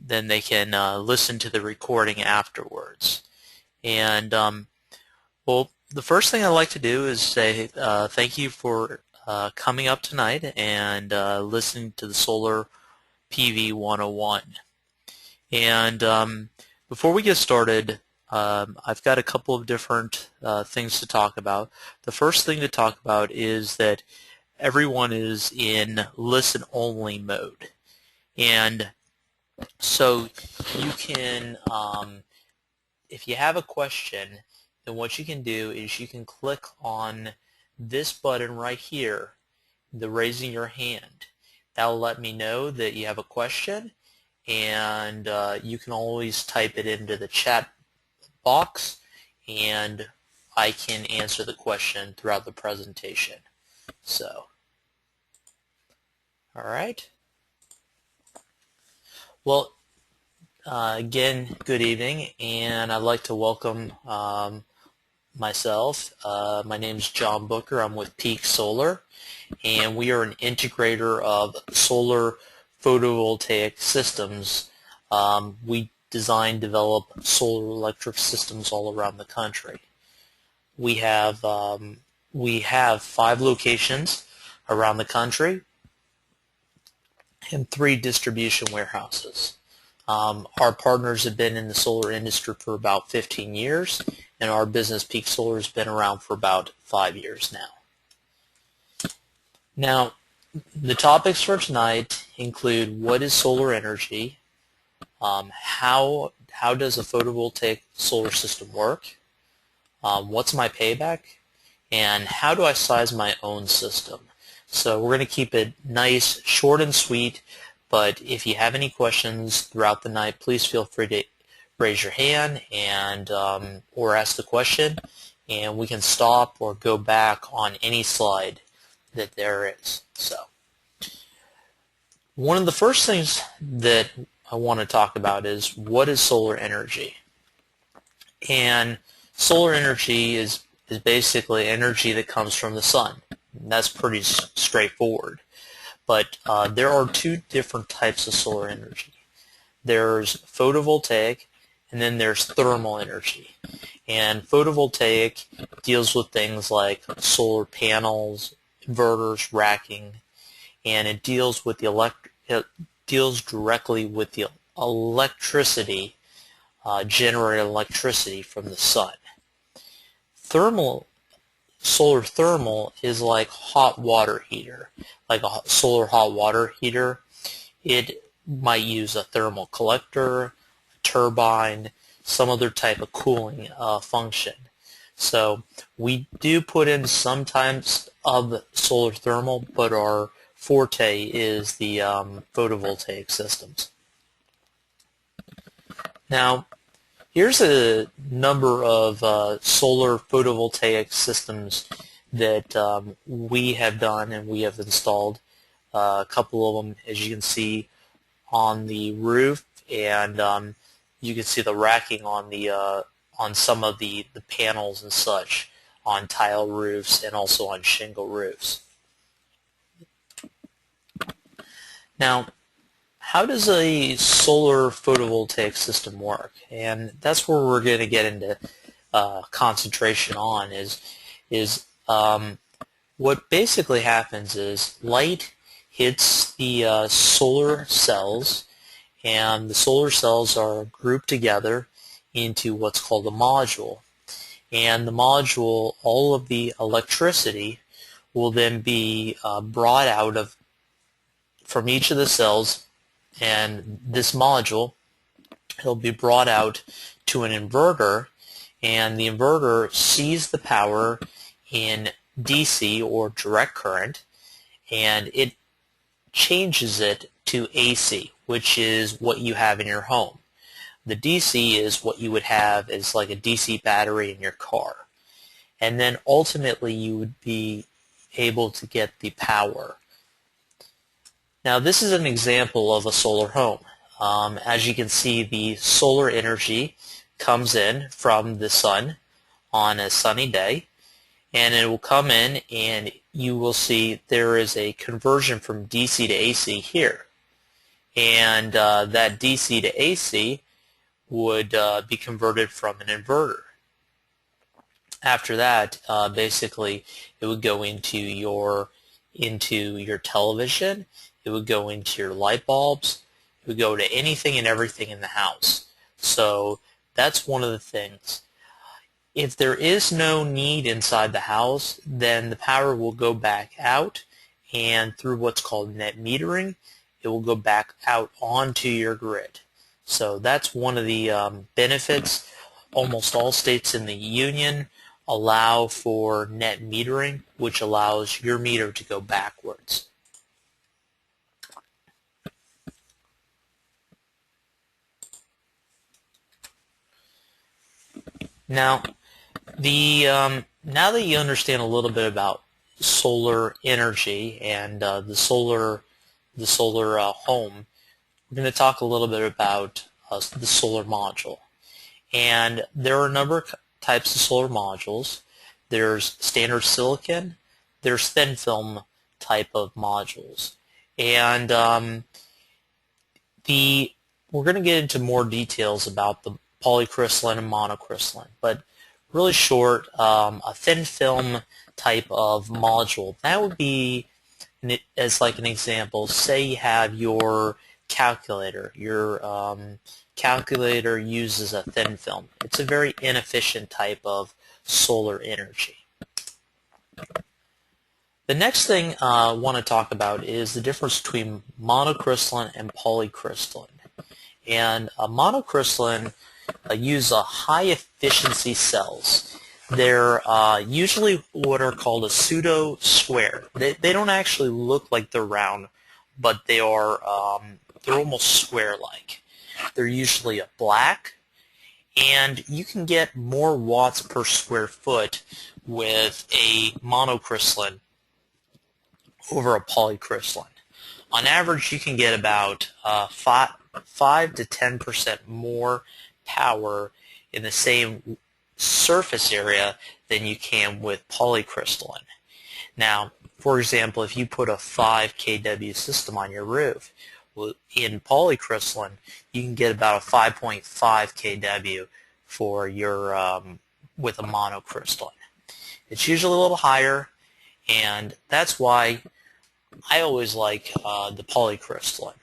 then they can listen to the recording afterwards. And well, the first thing I'd like to do is say thank you for coming up tonight and listening to the Solar PV 101. And before we get started, I've got a couple of different things to talk about. The first thing to talk about is that everyone is in listen-only mode. And so you can, if you have a question, then what you can do is you can click on this button right here, the raising your hand. That'll let me know that you have a question, and you can always type it into the chat box, and I can answer the question throughout the presentation. So, all right. Well, again, good evening, and I'd like to welcome myself. My name is John Booker. I'm with Peak Solar, and we are an integrator of solar photovoltaic systems. We design, develop solar electric systems all around the country. We have 5 locations around the country and 3 distribution warehouses. Our partners have been in the solar industry for about 15 years, and our business, Peak Solar, has been around for about 5 years now. Now, the topics for tonight include what is solar energy, how does a photovoltaic solar system work, what's my payback, and how do I size my own system. So we're going to keep it nice, short and sweet, but if you have any questions throughout the night, please feel free to raise your hand and or ask the question, and we can stop or go back on any slide that there is. So one of the first things that I want to talk about is what is solar energy. And solar energy is basically energy that comes from the sun. And that's pretty straightforward. But there are 2 different types of solar energy. There's photovoltaic, and then there's thermal energy. And photovoltaic deals with things like solar panels, inverters, racking, and it deals with it deals directly with the electricity, generated electricity from the sun. Solar thermal is like hot water heater, like a solar hot water heater. It might use a thermal collector, a turbine, some other type of cooling function. So we do put in some types of solar thermal, but our forte is the photovoltaic systems. Now, here's a number of solar photovoltaic systems that we have done and we have installed. A couple of them, as you can see, on the roof, and you can see the racking on the on some of the panels and such on tile roofs and also on shingle roofs. Now, how does a solar photovoltaic system work? And that's where we're going to get into concentration on is what basically happens is light hits the solar cells, and the solar cells are grouped together into what's called a module. And the module, all of the electricity will then be brought out from each of the cells, and this module, it'll be brought out to an inverter, and the inverter sees the power in DC or direct current, and it changes it to AC, which is what you have in your home. The DC is what you would have as like a DC battery in your car. And then ultimately you would be able to get the power. Now this is an example of a solar home. As you can see, the solar energy comes in from the sun on a sunny day, and it will come in and you will see there is a conversion from DC to AC here. and that DC to AC would be converted from an inverter. After that, basically, it would go into your television. It would go into your light bulbs. It would go to anything and everything in the house. So that's one of the things. If there is no need inside the house, then the power will go back out, and through what's called net metering, it will go back out onto your grid. So that's one of the benefits. Almost all states in the union allow for net metering, which allows your meter to go backwards. Now, now that you understand a little bit about solar energy and the solar home, we're going to talk a little bit about the solar module. And there are a number of types of solar modules. There's standard silicon, there's thin film type of modules, and we're going to get into more details about the polycrystalline and monocrystalline, but really short, a thin film type of module, that would be, as like an example, say you have your calculator. Your calculator uses a thin film. It's a very inefficient type of solar energy. The next thing I want to talk about is the difference between monocrystalline and polycrystalline. And monocrystalline use high efficiency cells. They're usually what are called a pseudo square. They don't actually look like they're round, but they are they're almost square-like. They're usually a black, and you can get more watts per square foot with a monocrystalline over a polycrystalline. On average, you can get about 5 to 10% more power in the same surface area than you can with polycrystalline. Now, for example, if you put a 5 kW system on your roof, in polycrystalline, you can get about a 5.5 kW for your with a monocrystalline. It's usually a little higher, and that's why I always like the polycrystalline.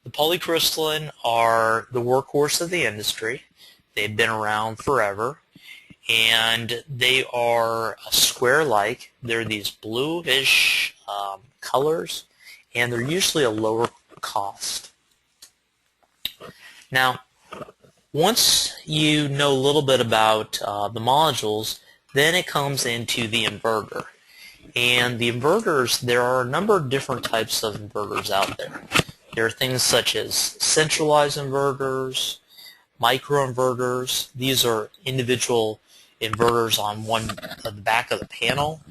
The polycrystalline are the workhorse of the industry. They've been around forever, and they are square-like. They're these bluish colors, and they're usually a lower cost. Now, once you know a little bit about the modules, then it comes into the inverter. And the inverters, there are a number of different types of inverters out there. There are things such as centralized inverters, microinverters. These are individual inverters on the back of the panel.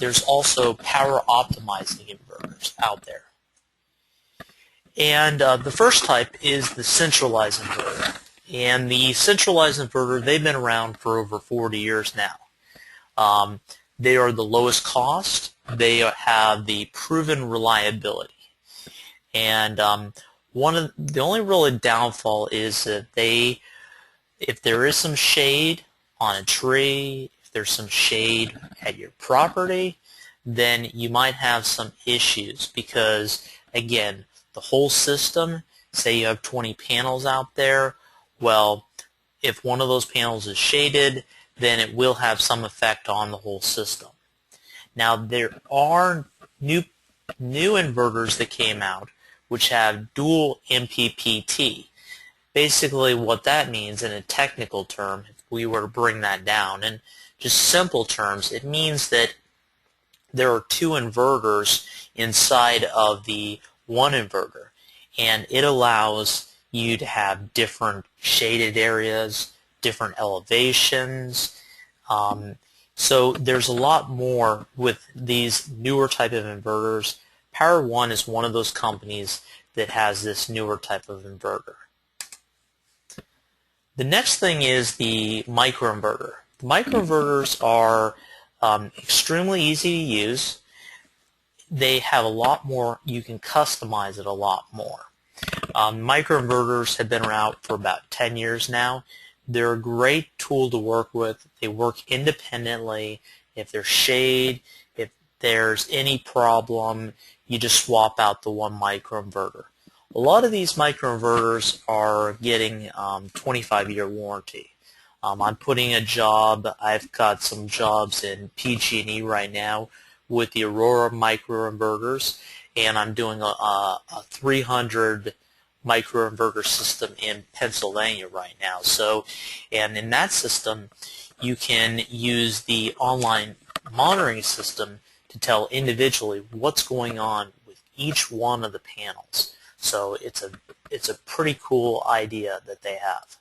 There's also power optimizing inverters out there. And the first type is the centralized inverter. And the centralized inverter, they've been around for over 40 years now. They are the lowest cost. They have the proven reliability. And the only real downfall is that if there is some shade on a tree, if there's some shade at your property, then you might have some issues because, again, the whole system, say you have 20 panels out there, well, if one of those panels is shaded, then it will have some effect on the whole system. Now, there are new inverters that came out which have dual MPPT. Basically what that means in a technical term, if we were to bring that down, in just simple terms, it means that there are two inverters inside of the one inverter, and it allows you to have different shaded areas, different elevations. So there's a lot more with these newer type of inverters. Power One is one of those companies that has this newer type of inverter. The next thing is the microinverter. The microinverters are extremely easy to use. They have a lot more, you can customize it a lot more. Microinverters have been around for about 10 years now. They're a great tool to work with. They work independently. If there's shade, if there's any problem, you just swap out the one microinverter. A lot of these microinverters are getting 25-year warranty. I'm putting I've got some jobs in PG&E right now with the Aurora microinverters, and I'm doing a 300 microinverter system in Pennsylvania right now. And in that system, you can use the online monitoring system to tell individually what's going on with each one of the panels. So it's a pretty cool idea that they have.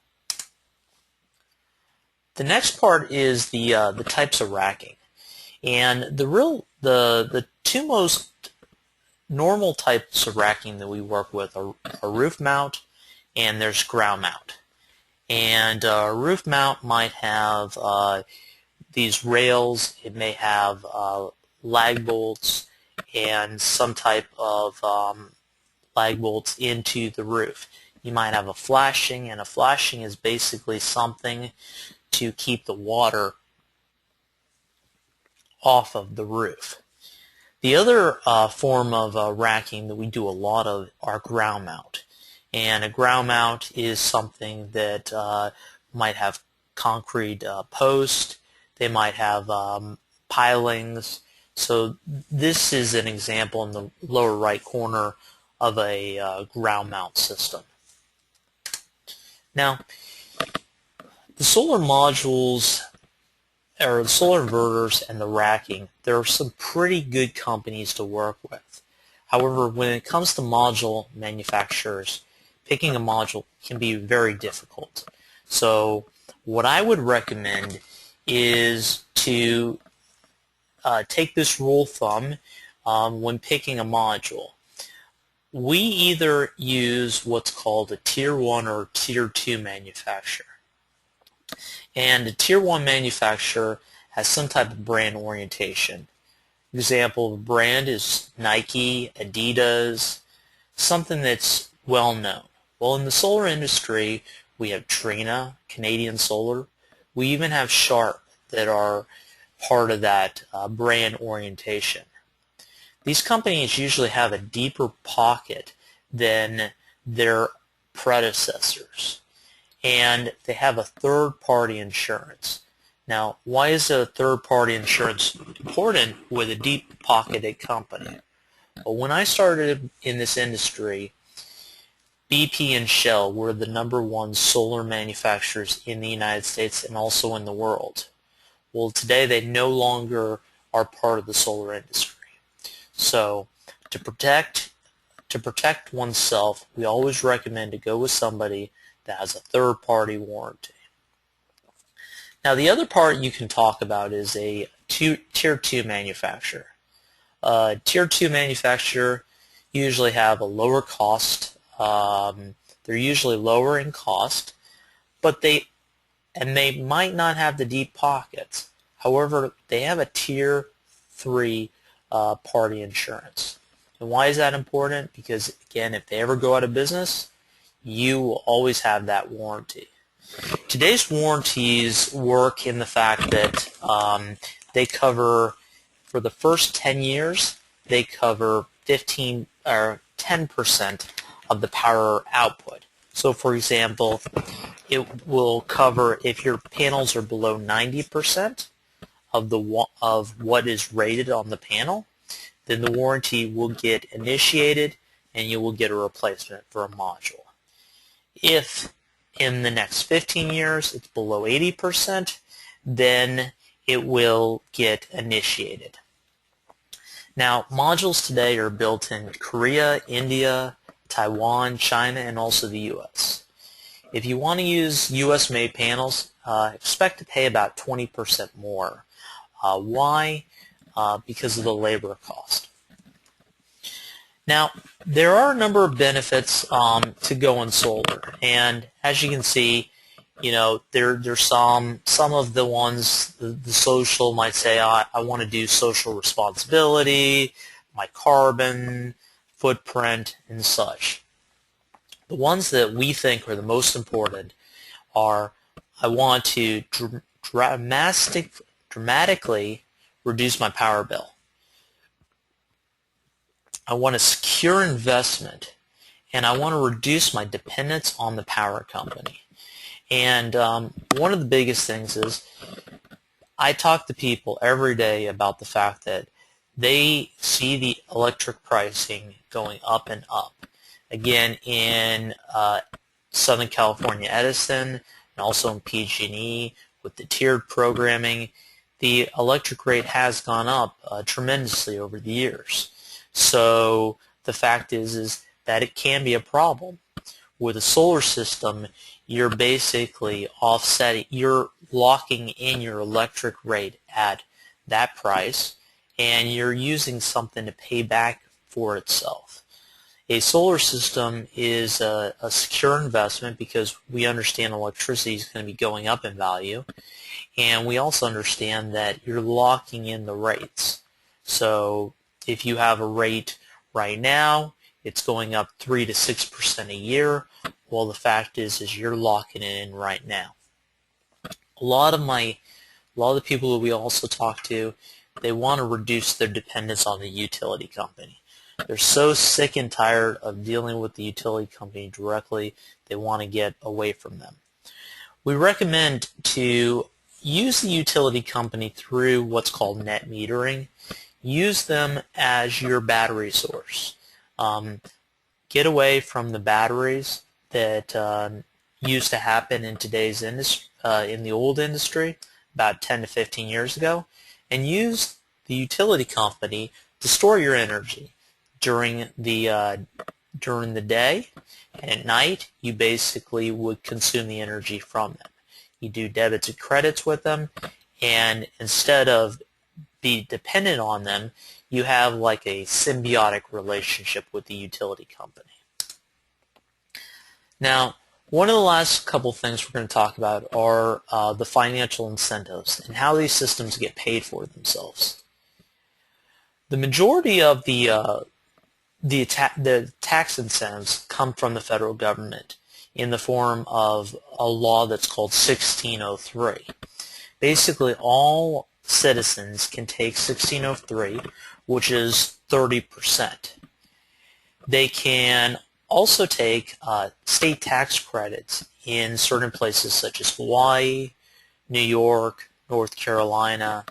The next part is the types of racking, and the two most normal types of racking that we work with are roof mount, and there's ground mount. And roof mount might have these rails. It may have lag bolts and some type of lag bolts into the roof. You might have a flashing, and a flashing is basically something to keep the water off of the roof. The other form of racking that we do a lot of are ground mount. And a ground mount is something that might have concrete posts. They might have pilings. So this is an example in the lower right corner of a ground mount system. Now, the solar modules, or the solar inverters and the racking, there are some pretty good companies to work with. However, when it comes to module manufacturers, picking a module can be very difficult. So what I would recommend is to take this rule of thumb when picking a module. We either use what's called a Tier 1 or Tier 2 manufacturer. And a Tier 1 manufacturer has some type of brand orientation. Example of a brand is Nike, Adidas, something that's well known. Well, in the solar industry, we have Trina, Canadian Solar. We even have Sharp that are part of that brand orientation. These companies usually have a deeper pocket than their predecessors, and they have a third-party insurance. Now, why is a third-party insurance important with a deep-pocketed company? Well, when I started in this industry, BP and Shell were the #1 solar manufacturers in the United States and also in the world. Well, today they no longer are part of the solar industry. So, to protect oneself, we always recommend to go with somebody that has a third-party warranty. Now, the other part you can talk about is a Tier 2 manufacturer. Tier 2 manufacturer usually have a lower cost. They're usually lower in cost, but they might not have the deep pockets. However, they have a Tier 3 party insurance. And why is that important? Because, again, if they ever go out of business, you will always have that warranty. Today's warranties work in the fact that they cover, for the first 10 years, they cover 15 or 10% of the power output. So, for example, it will cover if your panels are below 90% of what is rated on the panel, then the warranty will get initiated and you will get a replacement for a module. If in the next 15 years it's below 80%, then it will get initiated. Now, modules today are built in Korea, India, Taiwan, China, and also the U.S. If you want to use U.S.-made panels, expect to pay about 20% more. Why? Because of the labor cost. Now, there are a number of benefits to going solar, and as you can see, there's some of the ones, the social might say, I want to do social responsibility, my carbon footprint, and such. The ones that we think are the most important are: I want to dramatically reduce my power bill. I want a secure investment, and I want to reduce my dependence on the power company. And one of the biggest things is I talk to people every day about the fact that they see the electric pricing going up and up. Again, in Southern California Edison and also in PG&E with the tiered programming, the electric rate has gone up tremendously over the years. So the fact is that it can be a problem. With a solar system, you're basically offsetting, you're locking in your electric rate at that price, and you're using something to pay back for itself. A solar system is a secure investment because we understand electricity is going to be going up in value, and we also understand that you're locking in the rates. So if you have a rate right now, it's going up 3 to 6% a year. Well, the fact is you're locking it in right now. A lot of the people that we also talk to, they want to reduce their dependence on the utility company. They're so sick and tired of dealing with the utility company directly, they want to get away from them. We recommend to use the utility company through what's called net metering. Use them as your battery source. Get away from the batteries that used to happen in today's industry, in the old industry, about 10 to 15 years ago, and use the utility company to store your energy during the day, and at night you basically would consume the energy from them. You do debits and credits with them, and instead of be dependent on them, you have like a symbiotic relationship with the utility company. Now, one of the last couple things we're going to talk about are the financial incentives and how these systems get paid for themselves. The majority of the tax incentives come from the federal government in the form of a law that's called 1603. Basically, all citizens can take 1603, which is 30%. They can also take state tax credits in certain places such as Hawaii, New York, North Carolina.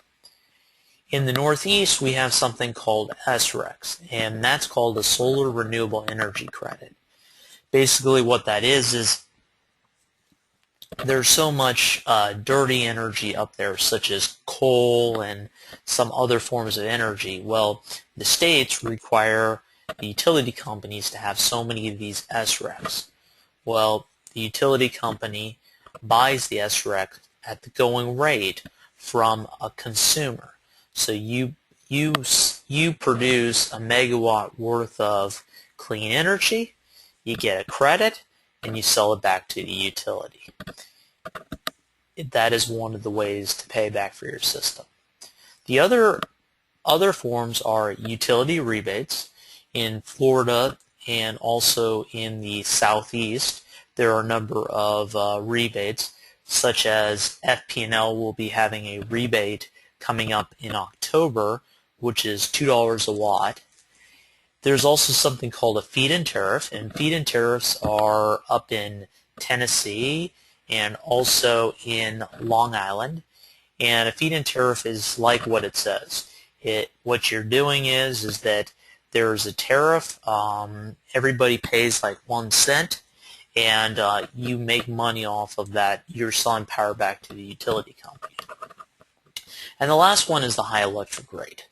In the Northeast, we have something called SRECs, and that's called a Solar Renewable Energy Credit. Basically what that is there's so much dirty energy up there, such as coal and some other forms of energy. Well, the states require the utility companies to have so many of these SRECs. Well, the utility company buys the SREC at the going rate from a consumer. So you produce a megawatt worth of clean energy, you get a credit, and you sell it back to the utility. That is one of the ways to pay back for your system. The other forms are utility rebates. In Florida and also in the Southeast, there are a number of rebates, such as FP&L will be having a rebate coming up in October, which is $2 a watt. There's also something called a feed-in tariff, and feed-in tariffs are up in Tennessee and also in Long Island. And a feed-in tariff is like what it says. What you're doing is that there's a tariff, everybody pays like 1 cent, and you make money off of that. You're selling power back to the utility company. And the last one is the high electric rate.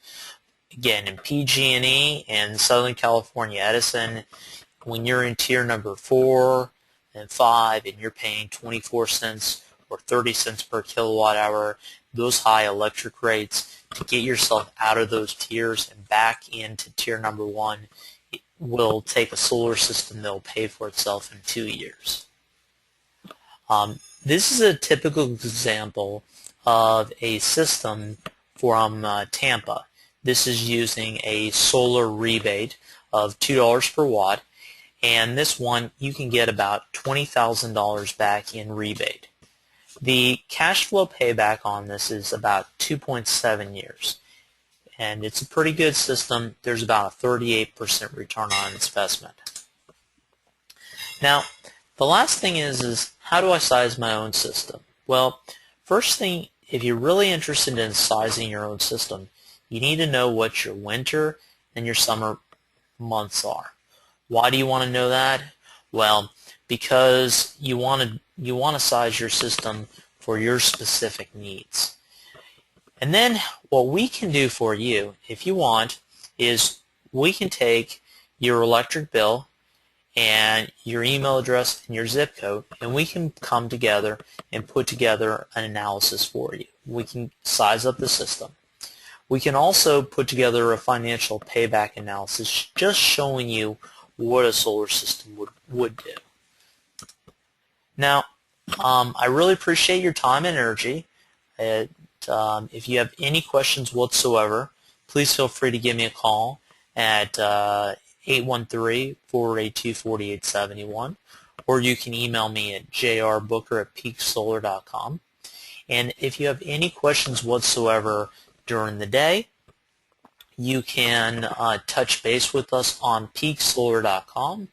Again, in PG&E and Southern California Edison, when you're in tier number 4 and 5 and you're paying 24 cents or 30 cents per kilowatt hour, those high electric rates, to get yourself out of those tiers and back into tier number 1, it will take a solar system that will pay for itself in 2 years. This is a typical example of a system from Tampa. This is using a solar rebate of $2 per watt, and this one you can get about $20,000 back in rebate. The cash flow payback on this is about 2.7 years, and it's a pretty good system. There's about a 38% return on investment. Now, the last thing is how do I size my own system? Well, first thing, if you're really interested in sizing your own system, you need to know what your winter and your summer months are. Why do you want to know that? Well, because you want to size your system for your specific needs. And then what we can do for you, if you want, is we can take your electric bill and your email address and your zip code, and we can come together and put together an analysis for you. We can size up the system. We can also put together a financial payback analysis just showing you what a solar system would do. Now, I really appreciate your time and energy. If you have any questions whatsoever, please feel free to give me a call at 813-482-4871, or you can email me at jrbooker@peaksolar.com. And if you have any questions whatsoever during the day, you can touch base with us on peaksolar.com,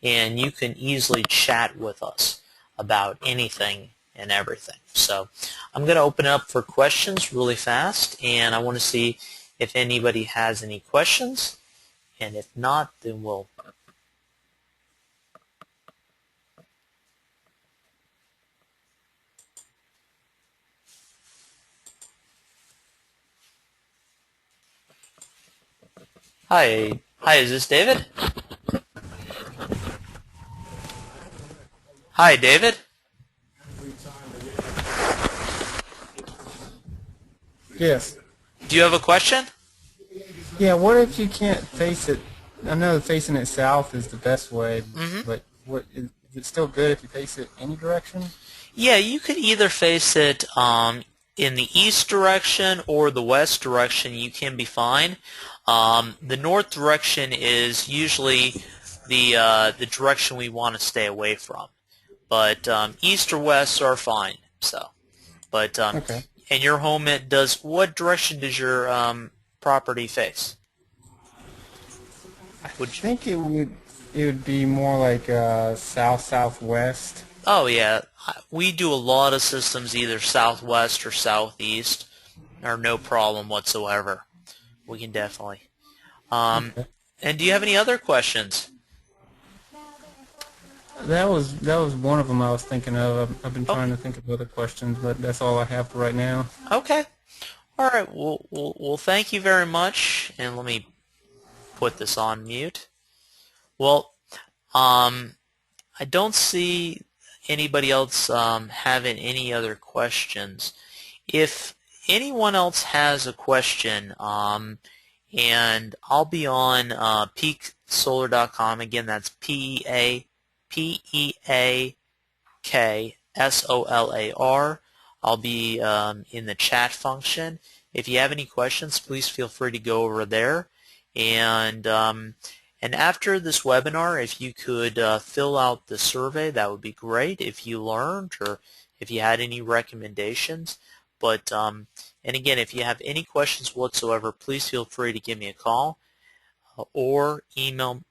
and you can easily chat with us about anything and everything. So I'm going to open up for questions really fast, and I want to see if anybody has any questions, and if not, then we'll Hi, is this David? Hi, David. Yes. Do you have a question? Yeah, what if you can't face it? I know facing it south is the best way, but what is it still good if you face it any direction? Yeah, you could either face it in the east direction or the west direction. You can be fine. The north direction is usually the direction we want to stay away from, but east or west are fine. So, but Okay. and your home, what direction does your property face? I Would you, think it would be more like southwest. oh yeah, we do a lot of systems either southwest or southeast, or no problem whatsoever. We can definitely. Okay. And do you have any other questions? That was one of them I was thinking of. I've been trying Okay. to think of other questions, but that's all I have for right now. Okay. All right. Well, thank you very much. And let me put this on mute. Well, I don't see anybody else having any other questions. If anyone else has a question, and I'll be on peaksolar.com. Again, that's PEAKSOLAR. I'll be in the chat function. If you have any questions, please feel free to go over there. And after this webinar, if you could fill out the survey, that would be great. If you learned or if you had any recommendations. But and again, if you have any questions whatsoever, please feel free to give me a call or email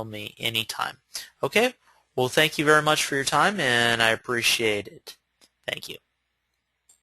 me anytime. Okay? Well, thank you very much for your time, and I appreciate it. Thank you.